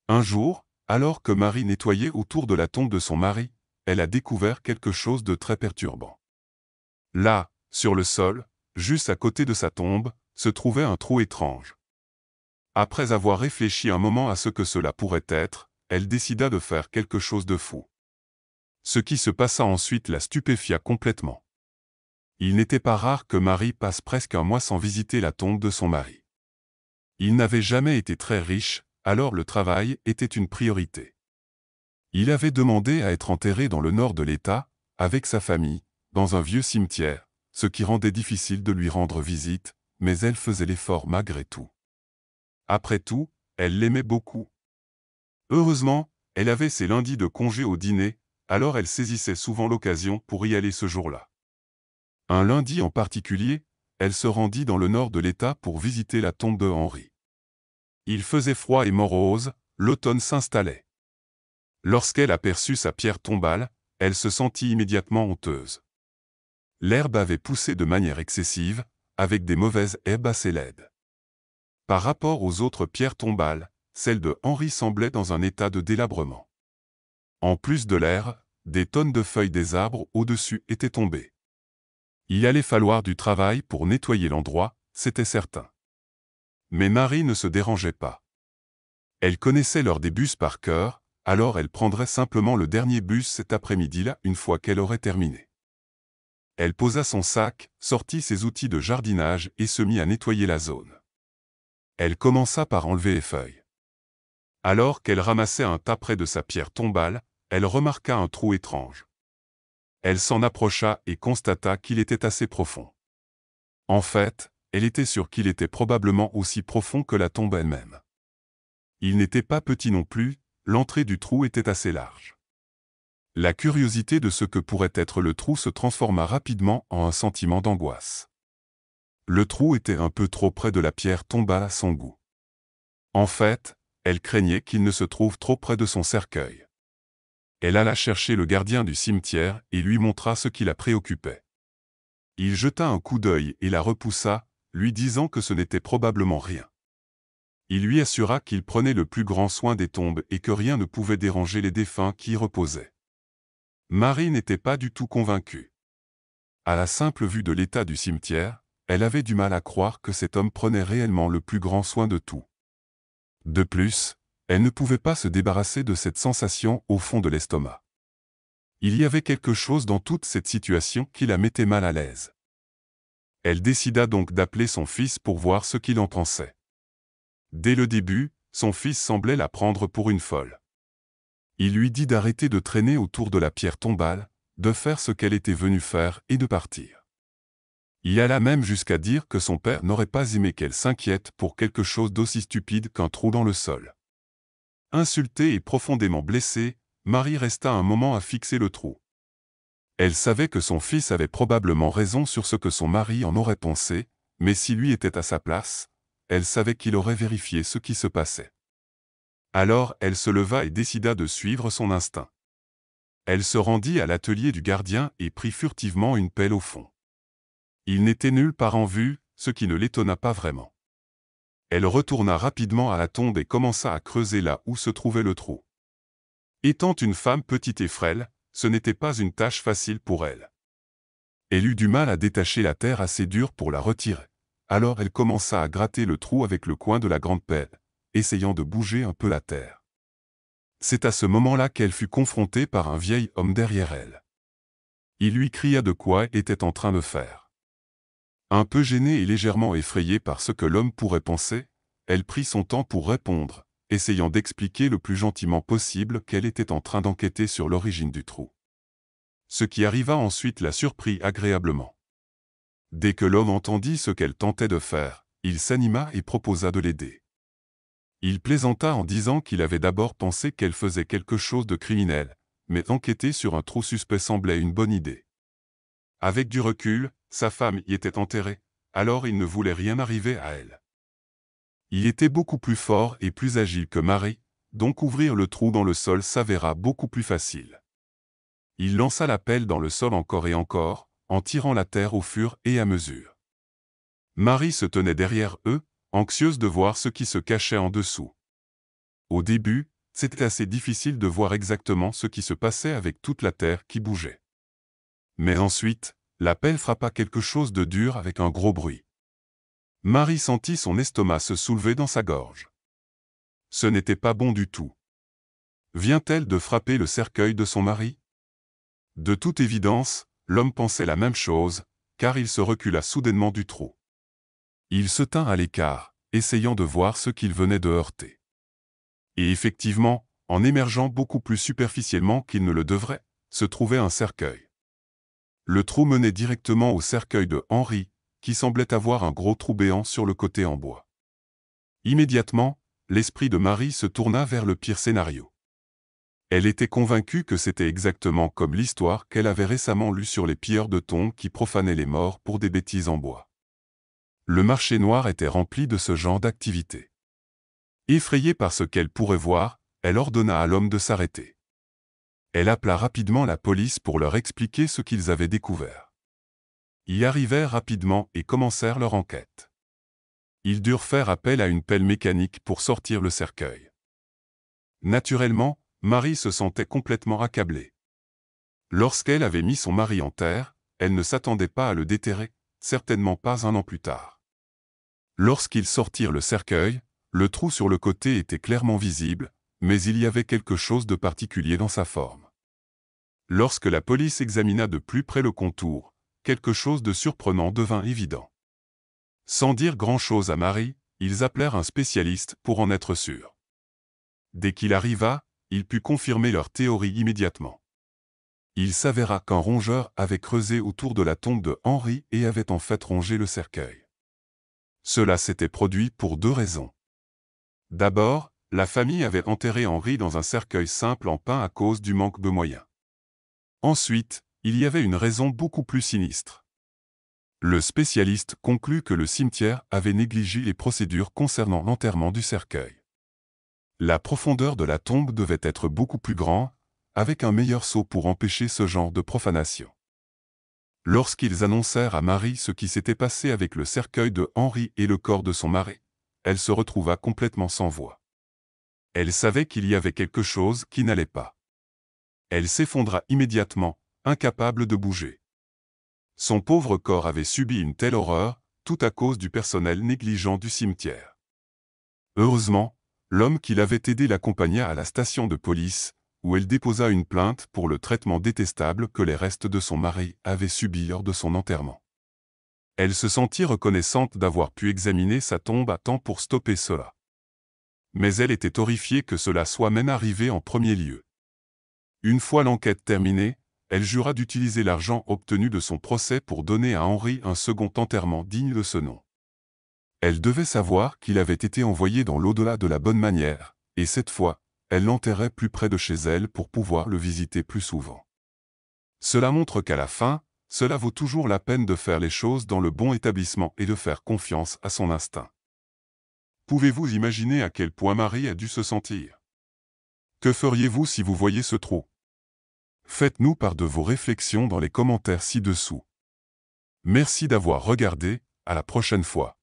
Un jour, alors que Marie nettoyait autour de la tombe de son mari, elle a découvert quelque chose de très perturbant. Là, sur le sol, juste à côté de sa tombe, se trouvait un trou étrange. Après avoir réfléchi un moment à ce que cela pourrait être, elle décida de faire quelque chose de fou. Ce qui se passa ensuite la stupéfia complètement. Il n'était pas rare que Marie passe presque un mois sans visiter la tombe de son mari. Il n'avait jamais été très riche, alors le travail était une priorité. Il avait demandé à être enterré dans le nord de l'État, avec sa famille, dans un vieux cimetière, ce qui rendait difficile de lui rendre visite, mais elle faisait l'effort malgré tout. Après tout, elle l'aimait beaucoup. Heureusement, elle avait ses lundis de congé au dîner, alors elle saisissait souvent l'occasion pour y aller ce jour-là. Un lundi en particulier, elle se rendit dans le nord de l'État pour visiter la tombe de Henri. Il faisait froid et morose, l'automne s'installait. Lorsqu'elle aperçut sa pierre tombale, elle se sentit immédiatement honteuse. L'herbe avait poussé de manière excessive, avec des mauvaises herbes assez laides. Par rapport aux autres pierres tombales, celle de Henri semblait dans un état de délabrement. En plus de l'air, des tonnes de feuilles des arbres au-dessus étaient tombées. Il allait falloir du travail pour nettoyer l'endroit, c'était certain. Mais Marie ne se dérangeait pas. Elle connaissait l'heure des bus par cœur, alors elle prendrait simplement le dernier bus cet après-midi-là une fois qu'elle aurait terminé. Elle posa son sac, sortit ses outils de jardinage et se mit à nettoyer la zone. Elle commença par enlever les feuilles. Alors qu'elle ramassait un tas près de sa pierre tombale, elle remarqua un trou étrange. Elle s'en approcha et constata qu'il était assez profond. En fait, elle était sûre qu'il était probablement aussi profond que la tombe elle-même. Il n'était pas petit non plus, l'entrée du trou était assez large. La curiosité de ce que pourrait être le trou se transforma rapidement en un sentiment d'angoisse. Le trou était un peu trop près de la pierre tombale à son goût. En fait, elle craignait qu'il ne se trouve trop près de son cercueil. Elle alla chercher le gardien du cimetière et lui montra ce qui la préoccupait. Il jeta un coup d'œil et la repoussa, lui disant que ce n'était probablement rien. Il lui assura qu'il prenait le plus grand soin des tombes et que rien ne pouvait déranger les défunts qui y reposaient. Marie n'était pas du tout convaincue. À la simple vue de l'état du cimetière, elle avait du mal à croire que cet homme prenait réellement le plus grand soin de tout. De plus, elle ne pouvait pas se débarrasser de cette sensation au fond de l'estomac. Il y avait quelque chose dans toute cette situation qui la mettait mal à l'aise. Elle décida donc d'appeler son fils pour voir ce qu'il en pensait. Dès le début, son fils semblait la prendre pour une folle. Il lui dit d'arrêter de traîner autour de la pierre tombale, de faire ce qu'elle était venue faire et de partir. Il alla même jusqu'à dire que son père n'aurait pas aimé qu'elle s'inquiète pour quelque chose d'aussi stupide qu'un trou dans le sol. Insultée et profondément blessée, Marie resta un moment à fixer le trou. Elle savait que son fils avait probablement raison sur ce que son mari en aurait pensé, mais si lui était à sa place, elle savait qu'il aurait vérifié ce qui se passait. Alors elle se leva et décida de suivre son instinct. Elle se rendit à l'atelier du gardien et prit furtivement une pelle au fond. Il n'était nulle part en vue, ce qui ne l'étonna pas vraiment. Elle retourna rapidement à la tombe et commença à creuser là où se trouvait le trou. Étant une femme petite et frêle, ce n'était pas une tâche facile pour elle. Elle eut du mal à détacher la terre assez dure pour la retirer. Alors elle commença à gratter le trou avec le coin de la grande pelle, essayant de bouger un peu la terre. C'est à ce moment-là qu'elle fut confrontée par un vieil homme derrière elle. Il lui cria de quoi elle était en train de faire. Un peu gênée et légèrement effrayée par ce que l'homme pourrait penser, elle prit son temps pour répondre, essayant d'expliquer le plus gentiment possible qu'elle était en train d'enquêter sur l'origine du trou. Ce qui arriva ensuite la surprit agréablement. Dès que l'homme entendit ce qu'elle tentait de faire, il s'anima et proposa de l'aider. Il plaisanta en disant qu'il avait d'abord pensé qu'elle faisait quelque chose de criminel, mais enquêter sur un trou suspect semblait une bonne idée. Avec du recul, sa femme y était enterrée, alors il ne voulait rien arriver à elle. Il était beaucoup plus fort et plus agile que Marie, donc ouvrir le trou dans le sol s'avéra beaucoup plus facile. Il lança la pelle dans le sol encore et encore, en tirant la terre au fur et à mesure. Marie se tenait derrière eux, anxieuse de voir ce qui se cachait en dessous. Au début, c'était assez difficile de voir exactement ce qui se passait avec toute la terre qui bougeait. Mais ensuite, la pelle frappa quelque chose de dur avec un gros bruit. Marie sentit son estomac se soulever dans sa gorge. Ce n'était pas bon du tout. Vient-elle de frapper le cercueil de son mari? De toute évidence, l'homme pensait la même chose, car il se recula soudainement du trou. Il se tint à l'écart, essayant de voir ce qu'il venait de heurter. Et effectivement, en émergeant beaucoup plus superficiellement qu'il ne le devrait, se trouvait un cercueil. Le trou menait directement au cercueil de Henri, qui semblait avoir un gros trou béant sur le côté en bois. Immédiatement, l'esprit de Marie se tourna vers le pire scénario. Elle était convaincue que c'était exactement comme l'histoire qu'elle avait récemment lue sur les pilleurs de tombes qui profanaient les morts pour des bêtises en bois. Le marché noir était rempli de ce genre d'activité. Effrayée par ce qu'elle pourrait voir, elle ordonna à l'homme de s'arrêter. Elle appela rapidement la police pour leur expliquer ce qu'ils avaient découvert. Ils y arrivèrent rapidement et commencèrent leur enquête. Ils durent faire appel à une pelle mécanique pour sortir le cercueil. Naturellement, Marie se sentait complètement accablée. Lorsqu'elle avait mis son mari en terre, elle ne s'attendait pas à le déterrer, certainement pas un an plus tard. Lorsqu'ils sortirent le cercueil, le trou sur le côté était clairement visible, mais il y avait quelque chose de particulier dans sa forme. Lorsque la police examina de plus près le contour, quelque chose de surprenant devint évident. Sans dire grand-chose à Marie, ils appelèrent un spécialiste pour en être sûrs. Dès qu'il arriva, il put confirmer leur théorie immédiatement. Il s'avéra qu'un rongeur avait creusé autour de la tombe de Henri et avait en fait rongé le cercueil. Cela s'était produit pour deux raisons. D'abord, la famille avait enterré Henri dans un cercueil simple en pin à cause du manque de moyens. Ensuite, il y avait une raison beaucoup plus sinistre. Le spécialiste conclut que le cimetière avait négligé les procédures concernant l'enterrement du cercueil. La profondeur de la tombe devait être beaucoup plus grande, avec un meilleur seau pour empêcher ce genre de profanation. Lorsqu'ils annoncèrent à Marie ce qui s'était passé avec le cercueil de Henri et le corps de son mari, elle se retrouva complètement sans voix. Elle savait qu'il y avait quelque chose qui n'allait pas. Elle s'effondra immédiatement, incapable de bouger. Son pauvre corps avait subi une telle horreur, tout à cause du personnel négligent du cimetière. Heureusement, l'homme qui l'avait aidée l'accompagna à la station de police, où elle déposa une plainte pour le traitement détestable que les restes de son mari avaient subi lors de son enterrement. Elle se sentit reconnaissante d'avoir pu examiner sa tombe à temps pour stopper cela. Mais elle était horrifiée que cela soit même arrivé en premier lieu. Une fois l'enquête terminée, elle jura d'utiliser l'argent obtenu de son procès pour donner à Henri un second enterrement digne de ce nom. Elle devait savoir qu'il avait été envoyé dans l'au-delà de la bonne manière, et cette fois, elle l'enterrait plus près de chez elle pour pouvoir le visiter plus souvent. Cela montre qu'à la fin, cela vaut toujours la peine de faire les choses dans le bon établissement et de faire confiance à son instinct. Pouvez-vous imaginer à quel point Marie a dû se sentir? Que feriez-vous si vous voyiez ce trou? Faites-nous part de vos réflexions dans les commentaires ci-dessous. Merci d'avoir regardé, à la prochaine fois.